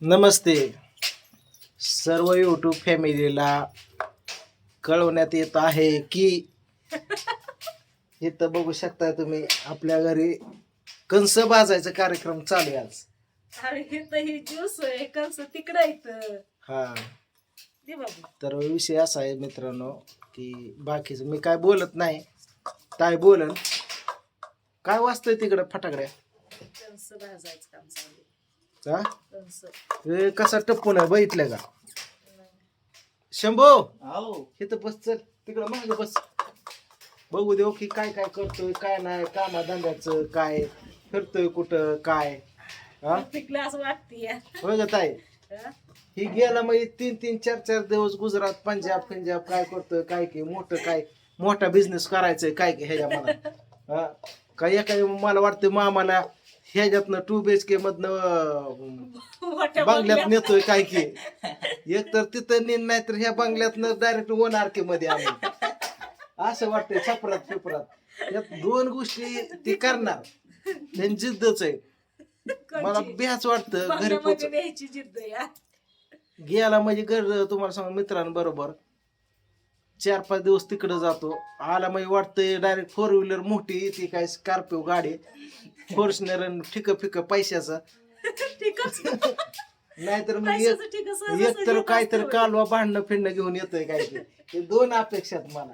नमस्ते सर्व यूट्यूब फॅमिलीला कळवण्यात येत आहे की इथं बघू शकता तुम्ही आपल्या घरी कंस भाजायचा कार्यक्रम चालू आहे आज. अरे इथं ही ज्यूस आहे कंस तिकडं इथं हा दे बाबू. तर विषय असा आहे मित्रांनो की बाकीचं मी काय बोलत नाही, काय बोलन काय वाजतंय तिकडं फटाकड्या कंस भाजायचं काम चालू आहे. हा कंस हे कसा टप्पून आहे बघितलं का शंभो इथं बस चल तिकडं मागे बस बघू देऊ की काय काय करतोय काय नाही कामाधंद्याचं काय फिरतोय कुठं काय हा पिकलं असं वाटते होय ग ताई ही गेला मग 3-3-4-4 दिवस गुजरात पंजाब काय करतोय काय की मोठं काय मोठा बिझनेस करायचंय काय की ह्याच्या मनात हा काय एका मला वाटतं मामाला ह्याच्यातनं 2 BHK मधनं बंगल्यात नेतोय काय की एक तर तिथं नेन नाही तर ह्या बंगल्यातनं डायरेक्ट 1 RK मध्ये आम्ही असं वाटतंय छपरात फिपरात यात 2 गोष्टी ती करणार त्यांची जिद्दच आहे मला बेहाच वाटतं घरी पोच न्यायची जिद्द या गेला म्हणजे घर तुम्हाला सांग मित्रांबरोबर 4-5 दिवस तिकडे जातो आला म्हणजे वाटतंय डायरेक्ट 4 व्हीलर मोठी ती काय स्कॉर्पिओ गाडी फॉर्च्युनर ठिक फिक पैशाचा ठीकच नाहीतर मग पैशाचं ठीक असं एक तर काहीतरी कालवा भांडणं फिरणं घेऊन येतोय काय ते. हे 2 अपेक्षात मला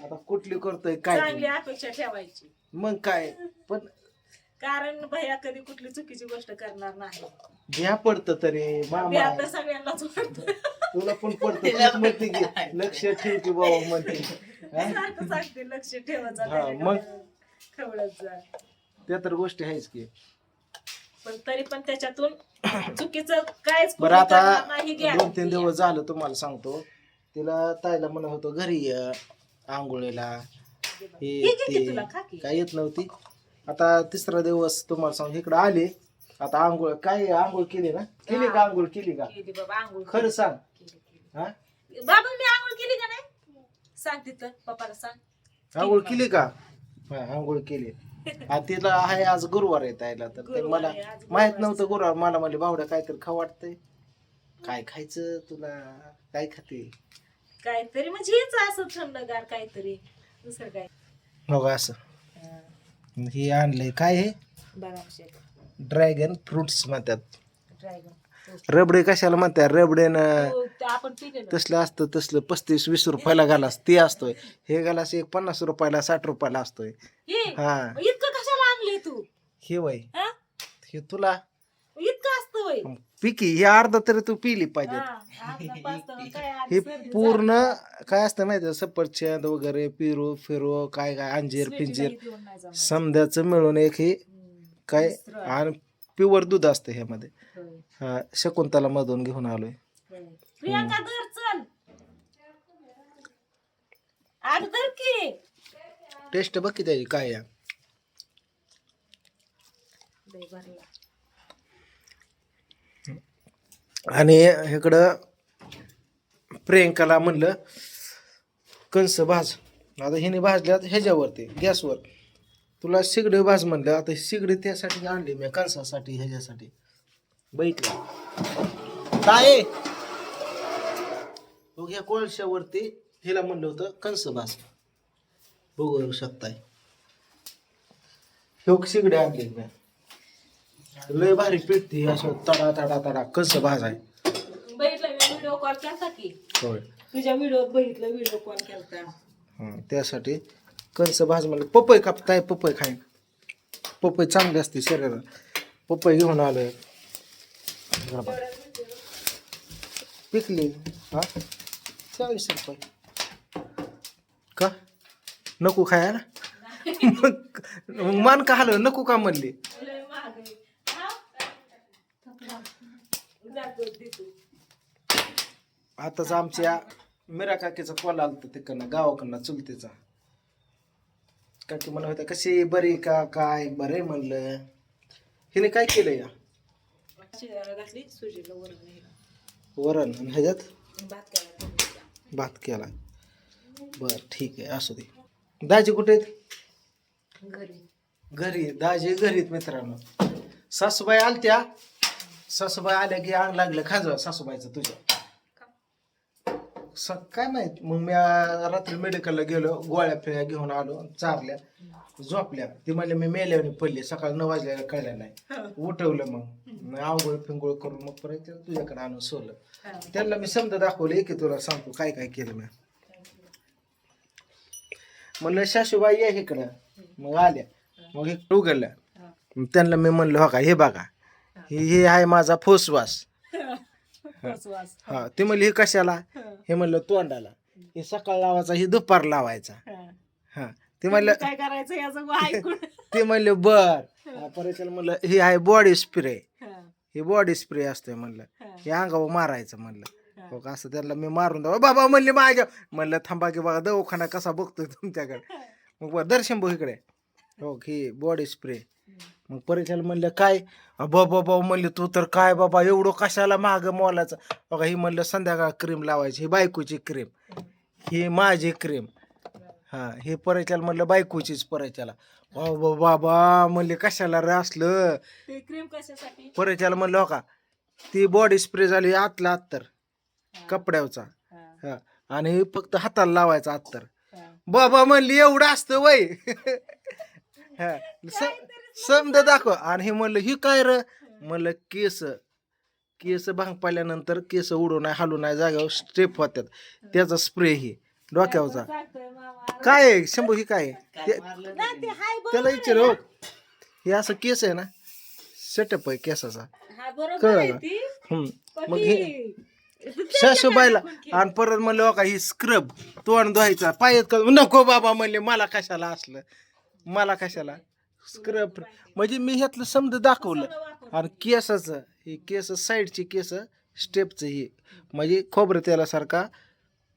आता कुठली करतोय काय चांगली ते. अपेक्षा ठेवायची मग काय पण कारण भैया कधी कुठली चुकीची गोष्ट करणार नाही. घ्या पडतं तरी मामा भैया आहे. तर सगळ्यांनाच वाटतं. तुला पण पडतं तूच म्हणते की लक्ष ठेव की बाबा म्हणते हा? सारखं सांगते लक्ष ठेवायचं हा, मग? खवळत जा. त्या तर गोष्टी आहेच की पण तरी पण त्याच्यातून चुकीचं काहीच बरं आता करणार नाही 2-3 दिवस झालं तुम्हाला सांगतो तिला ताईला म्हणत होतो घरी ये आंघोळीला हे ते तुला खा की. काय येत नव्हती आता 3रा दिवस तुम्हाला सांगतो इकडं आले आता आंघोळ काय आंघोळ केली ना केली का आंघोळ केली का केली बाबा आंघोळ खरं सांग केली. हा बाबा मी आंघोळ केली का नाही सांग तिथं पप्पाला सांग आंघोळ केली का हा आंघोळ केली तिला आहे आज गुरुवार आहे ताईला तर ते गुरुवार मला आहे, आज माहित गुरुवार नव्हतं गुरुवार मला म्हणले भावड्या काहीतरी खाऊ वाटतंय काय खायचं तुला काय खाते काहीतरी म्हणजे हेच असं थंडगार काहीतरी दुसरं काय मग असं हे आणलंय काय हे बदाम शेक ड्रॅगन फ्रुट्स म्हणतात ड्रॅगन रबडे कशाला म्हणतात रबडेनं आपण पिले ना तसलं असतं तसलं 35-20 रुपयाला गालास ते असतोय हे गालास एक 50 रुपयाला 60 रुपयाला असतोय हे हा इतकं कशाला आणले तू हे वय हा? हे तुला इतकं असतं वय पिकी हे अर्धा तरी तू पिली पाहिजे अर्धा पाच काय हे आज सर्दी पूर्ण काय असतं माहिती आहे सफरचंद वगैरे पिरू फिरू काय काय अंजीर झाली. पिंजीर स्वीटीला घेऊन नाही जमणार. समद्याचं मिळून एक हे काय मिश्रण. आणि प्युअर दूध असतं ह्यामध्ये होय, हा शकुंतला मधून घेऊन आलोय होय. प्रियांका धर चल आग धर की टेस्ट बघ की त्याची काय आहे. लय भरला. आणि इकडं प्रियंकाला म्हणलं कंस भाज आता हिने भाजल्यात ह्याच्यावरती गॅसवर तुला शिगडी भाज म्हणलं आता शिगडी त्यासाठी आणली मी कंसासाठी ह्याच्यासाठी बघितलं काय बघ ह्या कोळशावरती हिला म्हणलं होतं कंस भाज बघू शकताय ह्यो शिगडी आणली मी लय भारी पेटती असं तडा तडा तडा कंस भाज आहे बघितलं मी व्हिडिओ कॉल केलता की होय तुझ्या व्हिडिओ बघितलं व्हिडिओ कॉल केलता त्यासाठी कंस भाज म्हणलं पपई कापताय पपई खाईन पपई चांगली असते शरीराला पपई घेऊन आलोय पिकली हा 40 रुपये का नको खायला मग मान का हलव नको का म्हणली लय महाग आहे. हा? जातो देतो. आताच आमच्या मीरा काकीचा कॉल आलता तिकडनं गावाकडनं चुलतीचा काकी म्हणत होत्या कशी बरी का काय बरे म्हणलं हिने काय केलं या शिजायला घातली सुजीला वरण नाही वरण आणि ह्याच्यात भात केला भात केला बर ठीक आहे असू दे दाजी कुठे आहेत घरी घरी दाजी घरीत मित्रांनो सासूबाई आलत्या सासूबाई आल्या की अंग लागलं खाजवा सासूबाईचं तुझ्या. काय माहित मग मी रात्री मेडिकलला गेलो, गोळ्या फिळ्या घेऊन आलो, चारल्या, झोपल्या. ती म्हणले मी मेल्याने पडले, सकाळ 9 वाजल्याला कळलं नाही. उठवलं मग आंघोळ फिंगोळ करून मग परत तुझ्याकडे आणून सोडलं. त्यांना मी समजा दाखवलं की तुला सांगतो काय काय केलं मी. म्हणलं सासूबाई या इकडं. मग आल्या, मग हे उघडल्या. मग त्यांना मी म्हणलं हो का हे बघा, हे आहे माझा फुसवास. हा ते म्हणले हे कशाला, हे म्हणलं तोंडाला, हे सकाळ लावायचा, हे दुपार लावायचा. हा ते म्हणलं काय करायचं याचं ऐकून. ते म्हणले बर. परत म्हणलं हे आहे बॉडी स्प्रे, हे बॉडी स्प्रे असतोय म्हणलं, हे अंगावर मारायचं म्हणलं. हो का असं त्यांना मी मारून द्यावं. बाबा म्हणले माझ्या, म्हणलं थांबा की बघा दवाखाना कसा बघतोय तुमच्याकडे. मग बरं दर्शन भाऊ इकडे, हो ही बॉडी स्प्रे. मग परिचय म्हणलं काय बाबा म्हणले तू तर काय बाबा एवढं कशाला महाग मोलाचं. बघा ही म्हणलं संध्याकाळ क्रीम लावायची, ही बायकोची क्रीम, ही माझी क्रीम. हा हे परिचय म्हणलं बायकोचीच परिचयाला. बाबा म्हणले कशाला रे असलं क्रीम कशासाठी. परिचयाला म्हणलं हो का ती बॉडी स्प्रे झाली आतला अत्तर कपड्यावचा, हा आणि फक्त हाताला लावायचा अत्तर. बाबा म्हणली एवढं असतं वय. हा समजा दाखव. आणि हे म्हणलं ही काय र, म्हणलं केस भांग पाडल्यानंतर केस उडू नाही हालू नाही जागेवर स्ट्रेप होत्यात, त्याचा स्प्रे ही डोक्यावरचा. काय आहे शंभू ही काय त्याला विचार हो. हे असं केस आहे ना, सेटअप आहे केसाचा, कळलं का. मग हे सासूबाईला. आणि परत म्हणलं का ही स्क्रब तोंड धुवायचा पायात का नको बाबा म्हणले मला कशाला असलं, मला कशाला स्क्रब. म्हणजे मी ह्यातलं समजा दाखवलं. आणि केसाचं हे केस साईडची केस स्टेपचं ही म्हणजे खोबरं तेलासारखा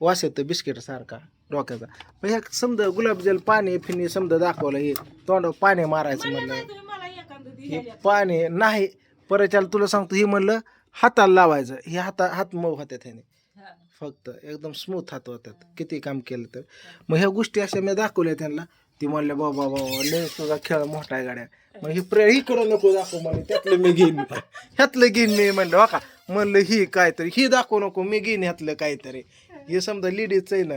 वास येतो बिस्किट सारखा डोक्याचा. मग ह्या समजा गुलाबजल पाणी फिनी समजा दाखवलं, हे तोंड पाणी मारायचं म्हणलं, हे पाणी नाही. परत तुला सांगतो हे म्हणलं हाताला लावायचं, हे हात मऊ होत्यात ह्याने, फक्त एकदम स्मूथ हात होतात किती काम केलं तर. मग ह्या गोष्टी अशा मी दाखवल्या त्यांना. ती म्हणले बाबा लय तुझा खेळ मोठा आहे गाड्या. मग ही इकडं नको दाखव म्हणजे त्यातलं मी घेईन, ह्यातलं घेईन मी. म्हणलं हो का, म्हणलं ही काहीतरी ही दाखवू नको, मी घेईन ह्यातलं काहीतरी. हे समजा लेडीजचं आहे ना.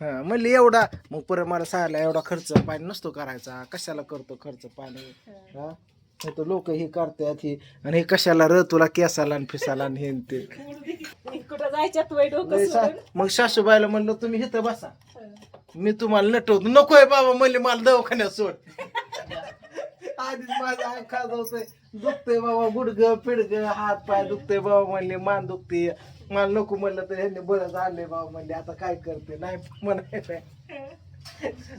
हा म्हणले एवढा. मग परत मला सांगायला एवढा खर्च पाणी नसतो करायचा, कशाला करतो खर्च पाणी. हा तर लोक ही करतात ही, आणि हे कशाला र तुला केसाला आणि फिसाला आणि हे ते. मग सासूबाईला म्हणलं तुम्ही इथं बसा, मी तुम्हाला नटवतो. नकोय बाबा म्हणले मला दवाखान्यात सोड. आधीच माझा अंग खाजवतोय, दुखतंय बाबा, गुडघं पिडगं हात पाय दुखतंय बाबा म्हणले, मान दुखते. मला नको म्हणलं तर ह्यांनी बरं झालंय बाबा म्हणले, आता काय करते नाही म्हणायचं.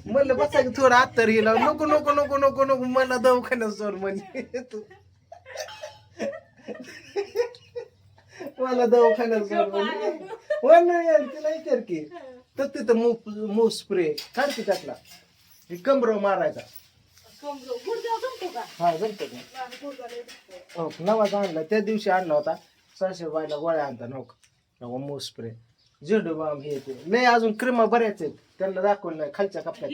म्हणलं बसा की थोडं आत्तर हिला. नको नको नको नको नको मला दवाखान्यात सोड म्हणले. मला दवाखान्यात सोड म्हणले. तिला विचार की तर तिथं मूव स्प्रे काढ की त्यातला, कमर मारायचा. हा जमतो का. नवाचा आणला त्या दिवशी आणला होता, सासूबाईला गोळ्या आणता नको मूव स्प्रे झेंडू बाम हे ते लय अजून क्रीमा बऱ्याच आहेत, त्यांना दाखवलं नाही खालच्या कप्प्यात.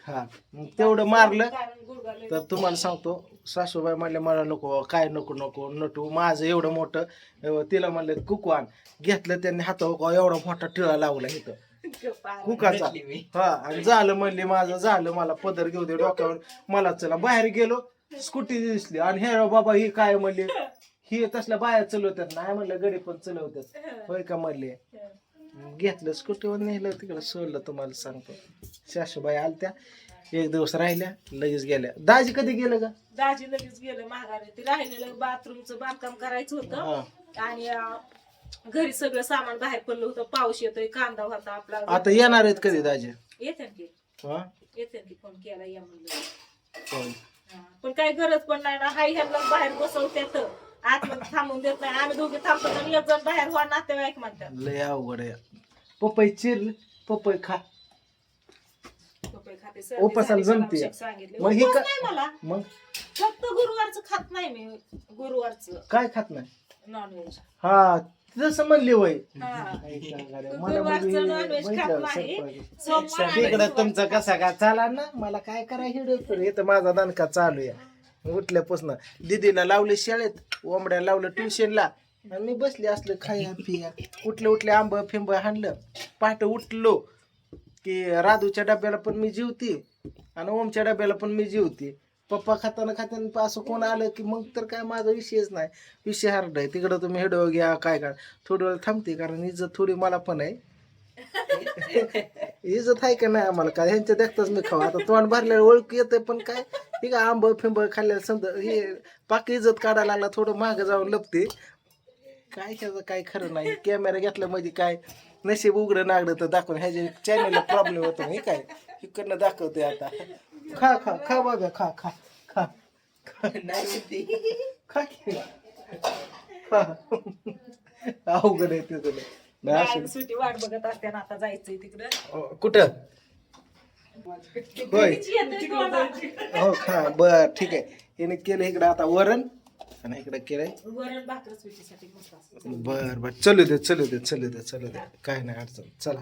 हा मग तेवढं मारलं तर तुम्हाला सांगतो सासूबाई म्हणले मला नको काय नको नको नटू माझं एवढं मोठं. तिला म्हणलं कुकू आण, घेतलं त्यांनी हातावर एवढा मोठा टिळा लावला इथं कुकाचा. हा आणि झालं म्हणले माझं झालं, मला पदर घेऊ दे डोक्यावर. मला चला बाहेर गेलो, स्कूटी दिसली आणि हे बाबा ही काय म्हणले, ही तसल्या बाया चलवतात नाही म्हणलं, गडी पण चलवतात होय का म्हणले. घेतलं स्कूटीवर नेलं तिकडं सोडलं. तुम्हाला सांगतो सासूबाई आलत्या, एक दिवस राहिल्या लगेच गेल्या. दाजी कधी गेलं का. दाजी लगेच गेलं माघारी. ते राहिलेलं बाथरूमचं बांधकाम करायचं होतं आणि घरी सगळं सामान बाहेर पडलं होतं. पाऊस येतोय, कांदा होता आपला. आता येणार आहेत कधी दाजी. येते की फोन केला या म्हणलं, पण पण काही गरज पण नाही ना. हाय ह्यांना बाहेर बसवत्यात, आतमध्ये थांबून देत नाही. आम्ही दोघे थांबतो आणि एक जण बाहेर व्हा नातेवाईक म्हणतात. लय अवघड आहे. पपई चिरलं पपई खा, पपई खाते. उपासाला जमते. सांगितलं मग हे मला मग फक्त गुरुवारचं खात नाही मी. गुरुवारचं काय खात नाही नॉनव्हेज. हा तसं म्हणली वय. तिकडं तुमचं कसा का चाला ना, मला काय करा हिडो तर इथं माझा दणका चालू आहे. उठल्यापासून दीदीला लावले शाळेत, ओंबड्या लावलं ट्युशनला, आणि मी बसले असलं खाया पिया. उठले आंब फिंब हाणलं. पहाटे उठलो की राधूच्या डब्याला पण मी जेवते आणि ओमच्या डब्याला पण मी जेवते. पप्पा खाताना असं कोण आलं की मग तर काय माझा विषयच नाही. विषय हार्ड आहे. तिकडं तुम्ही हेडो घ्या काय काय थोडी वेळ थांबते, कारण इज्जत थोडी मला पण आहे. इज्जत आहे का नाही आम्हाला काय, ह्यांच्या देखताच मी खाऊ. आता तोंड भरल्यावर ओळख येते, पण काय ठीक आहे, आंब फिंब खाल्ल्याला समजा हे पाकी इज्जत काढायला लागला, थोडं मागं जाऊन लपते. काय ह्याचं काय खरं नाही. कॅमेरा घेतला म्हणजे काय नशीब उघडं नागडं तर दाखवून ह्याच्या चॅनलला प्रॉब्लेम होतो नाही काय, इकडनं दाखवते आता. खा खा खा बाबा, खा खा खा नाही खा की. खा. अवघड आहे तिथं. बाळाला सुट्टी वाट बघत असते ना, आता जायचंय तिकडं. कुठं होय तिची येते तोंडात. हो खा बर ठीक आहे. याने केलं इकडं आता वरण आणि इकडं केलंय वरण भाकर सुट्टीसाठी मस्त असतं. बर बर. चलू दे काय नाही अडचण. चला.